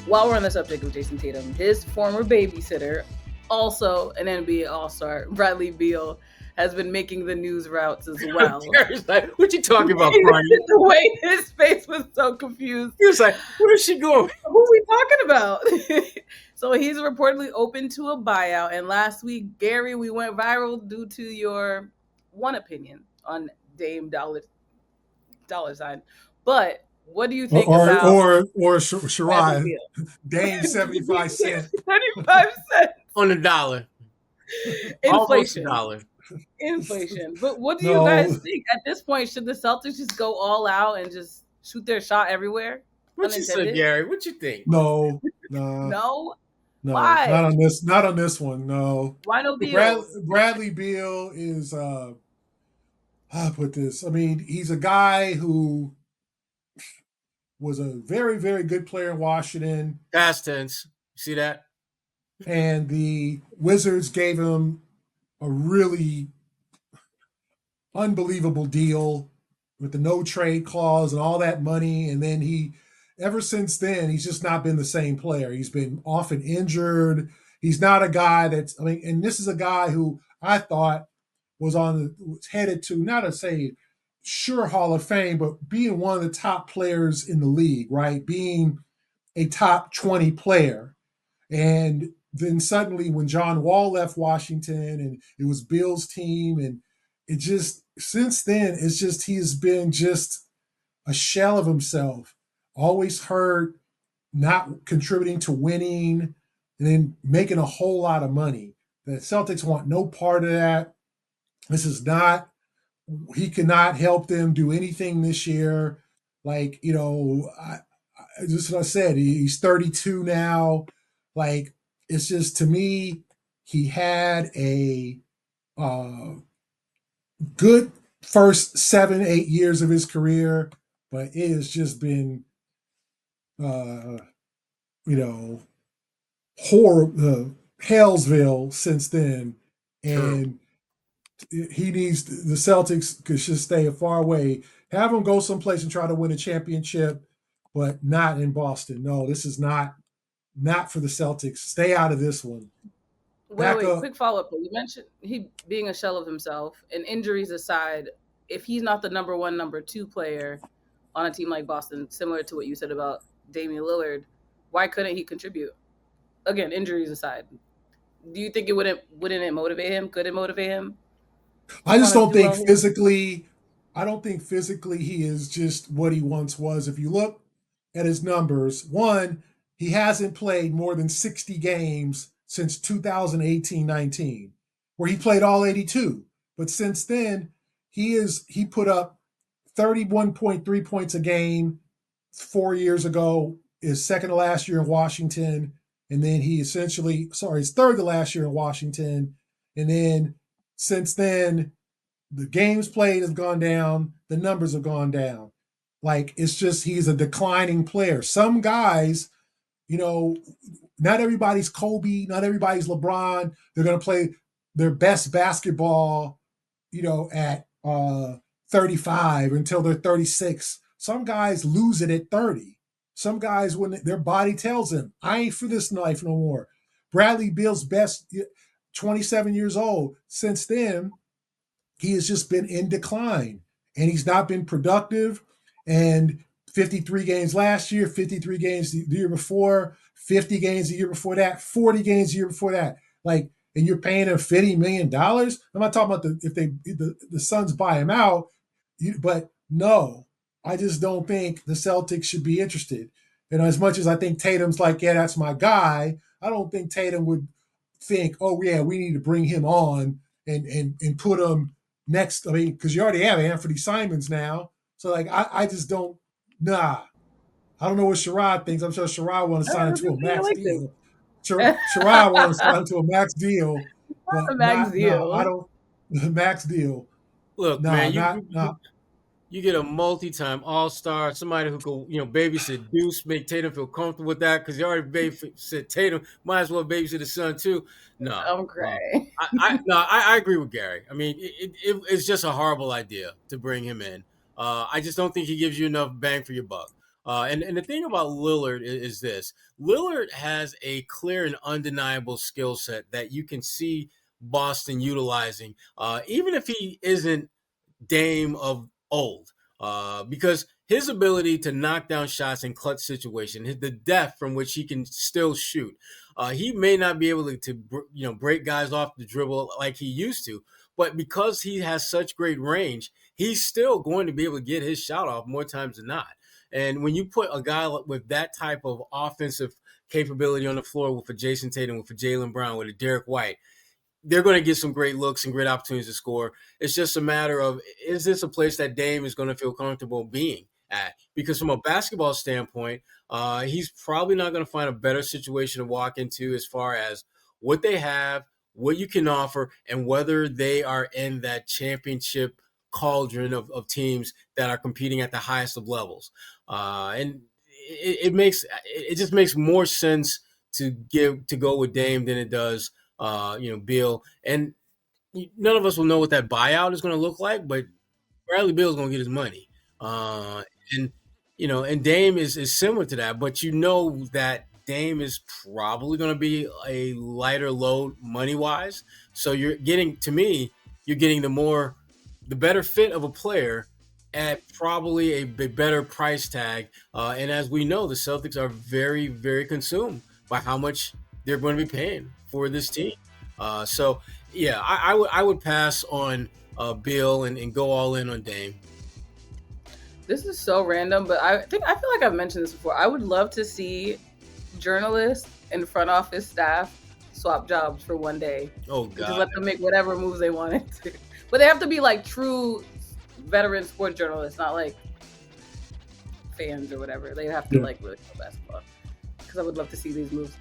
while we're on the subject of Jason Tatum, his former babysitter, also an NBA All-Star, Bradley Beal, has been making the news routes as well. Gary's like, what you talking about, Kwani? The way his face was so confused. He was like, where's she going? Who are we talking about? So he's reportedly open to a buyout. And last week, Gary, we went viral due to your one opinion on Dame dollar sign. But what do you think about Bradley Sherrod, Beal? Dame 75 cents. 75 cents. On the dollar. Almost a Inflation. dollar. Inflation. But what do you guys think? At this point, should the Celtics just go all out and just shoot their shot everywhere? What you say, Gary? What you think? No. No? No, why? Not on this one. No. Why no Beal? Bradley Beal is how I put this. I mean, he's a guy who was a very, very good player in Washington. Past tense. See that? And the Wizards gave him a really unbelievable deal with the no trade clause and all that money. And then ever since then, he's just not been the same player. He's been often injured. He's not a guy and this is a guy who I thought was headed to, not to say sure Hall of Fame, but being one of the top players in the league, right? Being a top 20 player. And then suddenly when John Wall left Washington and it was Bill's team, and it just, since then, he's been just a shell of himself, always hurt, not contributing to winning, and then making a whole lot of money. The Celtics want no part of that. He cannot help them do anything this year. Like, just what I said, he's 32 now. Like, it's just, to me, he had a good first 7-8 years of his career, but it has just been, horrible, Hellsville since then. And he needs, the Celtics could just stay far away. Have him go someplace and try to win a championship, but not in Boston. No, this is not for the Celtics. Stay out of this one. Wait, quick follow-up. You mentioned he being a shell of himself, and injuries aside, if he's not the number one, number two player on a team like Boston, similar to what you said about Damian Lillard, why couldn't he contribute? Again, injuries aside. Do you think wouldn't it motivate him? Could it motivate him? I just don't think physically he is just what he once was. If you look at his numbers, one, he hasn't played more than 60 games since 2018-19, where he played all 82. But since then, he put up 31.3 points a game 4 years ago, his second to last year in Washington. And then his third to last year in Washington. And then since then, the games played has gone down. The numbers have gone down. Like, it's just, he's a declining player. Some guys, not everybody's Kobe, not everybody's LeBron. They're going to play their best basketball, at 35 until they're 36. Some guys lose it at 30. Some guys, when their body tells them, I ain't for this life no more. Bradley Beal's best, 27 years old. Since then, he has just been in decline, and he's not been productive. And 53 games last year, 53 games the year before, 50 games the year before that, 40 games the year before that. Like, and you're paying him $50 million. I'm not talking about if the Suns buy him out, but no. I just don't think the Celtics should be interested. And as much as I think Tatum's like, yeah, that's my guy, I don't think Tatum would think, oh, yeah, we need to bring him on and put him next. I mean, because you already have Anthony Simons now. So, like, I just don't, I don't know what Sherrod thinks. I'm sure Sherrod wants to sign him to a max deal. Sherrod wants to sign him to a max deal. But max deal. I don't, max deal. Look, man, you get a multi-time all-star, somebody who could, babysit Deuce, make Tatum feel comfortable with that, because you already babysit Tatum. Might as well babysit his son too. No, I'm crying. I agree with Gary. I mean, it's just a horrible idea to bring him in. I just don't think he gives you enough bang for your buck. And the thing about Lillard is this: Lillard has a clear and undeniable skill set that you can see Boston utilizing, even if he isn't Dame of old, because his ability to knock down shots in clutch situations, the depth from which he can still shoot. He may not be able to break guys off the dribble like he used to, but because he has such great range, he's still going to be able to get his shot off more times than not. And when you put a guy with that type of offensive capability on the floor with a Jason Tatum, with a Jaylen Brown, with a Derek White, they're going to get some great looks and great opportunities to score. It's just a matter of, is this a place that Dame is going to feel comfortable being at? Because from a basketball standpoint, he's probably not going to find a better situation to walk into as far as what they have, what you can offer, and whether they are in that championship cauldron of teams that are competing at the highest of levels. And it just makes more sense to go with Dame than it does Beal. And none of us will know what that buyout is going to look like, but Bradley Beal is going to get his money. And Dame is similar to that, but that Dame is probably going to be a lighter load money wise. So you're getting the better fit of a player at probably a better price tag. And as we know, the Celtics are very, very consumed by how much they're going to be paying for this team. So yeah, I would pass on Beal and go all in on Dame. This is so random, but I feel like I've mentioned this before. I would love to see journalists and front office staff swap jobs for one day. Oh God! Just let them make whatever moves they wanted to, but they have to be like true veteran sport journalists, not like fans or whatever. They have to like really know basketball. Because I would love to see these moves.